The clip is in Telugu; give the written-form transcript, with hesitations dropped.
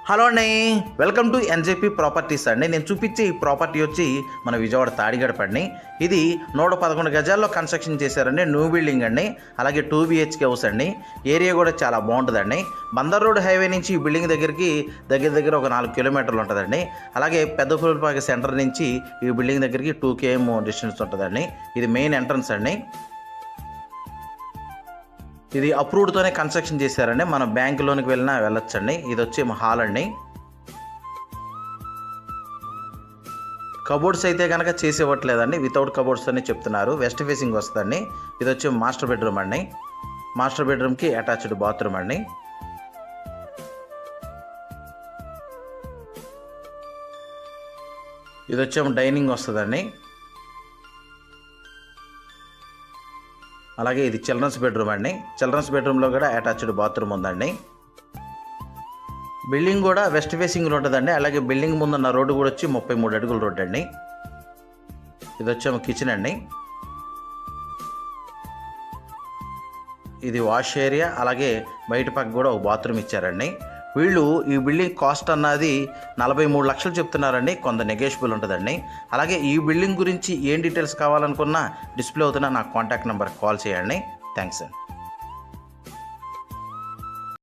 హలో అండి, వెల్కమ్ టు ఎన్జేపీ ప్రాపర్టీస్ అండి. నేను చూపించే ఈ ప్రాపర్టీ వచ్చి మన విజయవాడ తాడిగడపండి. ఇది 111 గజాల్లో కన్స్ట్రక్షన్ చేశారండి. న్యూ బిల్డింగ్ అండి. అలాగే 2 BHK హౌస్ అండి. ఏరియా కూడా చాలా బాగుంటుందండి. బందర్ రోడ్ హైవే నుంచి ఈ బిల్డింగ్ దగ్గరికి దగ్గర ఒక 4 కిలోమీటర్లు ఉంటుందండి. అలాగే పెద్దపూలపాక సెంటర్ నుంచి ఈ బిల్డింగ్ దగ్గరికి 2 km డిస్టెన్స్ ఉంటుందండి. ఇది మెయిన్ ఎంట్రన్స్ అండి. ఇది అప్రూవ్డ్తోనే కన్స్ట్రక్షన్ చేశారండి. మనం బ్యాంక్ లోనికి వెళ్ళినా వెళ్ళొచ్చండి. ఇది వచ్చి హాల్ అండి. కబోర్డ్స్ అయితే కనుక చేసేవట్లేదండి, వితౌట్ కబోర్డ్స్ అని చెప్తున్నారు. వెస్ట్ ఫేసింగ్ వస్తుందండి. ఇది వచ్చి మాస్టర్ బెడ్రూమ్ అండి. మాస్టర్ బెడ్రూమ్కి అటాచ్డ్ బాత్రూమ్ అండి. ఇది వచ్చేమో డైనింగ్ వస్తుందండి. అలాగే ఇది చిల్డ్రన్స్ బెడ్రూమ్ అండి. చిల్డ్రన్స్ బెడ్రూమ్లో కూడా అటాచ్డ్ బాత్రూమ్ ఉందండి. బిల్డింగ్ కూడా వెస్ట్ ఫేసింగ్లో ఉంటుందండి. అలాగే బిల్డింగ్ ముందున్న రోడ్డు కూడా వచ్చి 33 అడుగుల రోడ్డు అండి. ఇది వచ్చేమో కిచెన్ అండి. ఇది వాష్ ఏరియా, అలాగే బయట పక్క కూడా ఒక బాత్రూమ్ ఇచ్చారండి. వీళ్ళు ఈ బిల్డింగ్ కాస్ట్ అన్నది 43 లక్షలు చెప్తున్నారండి. కొంత నెగోషియబుల్ ఉంటుందండి. అలాగే ఈ బిల్డింగ్ గురించి ఏం డీటెయిల్స్ కావాలనుకున్నా డిస్ప్లే అవుతున్న నా కాంటాక్ట్ నెంబర్కి కాల్ చేయండి. థ్యాంక్స్ అండి.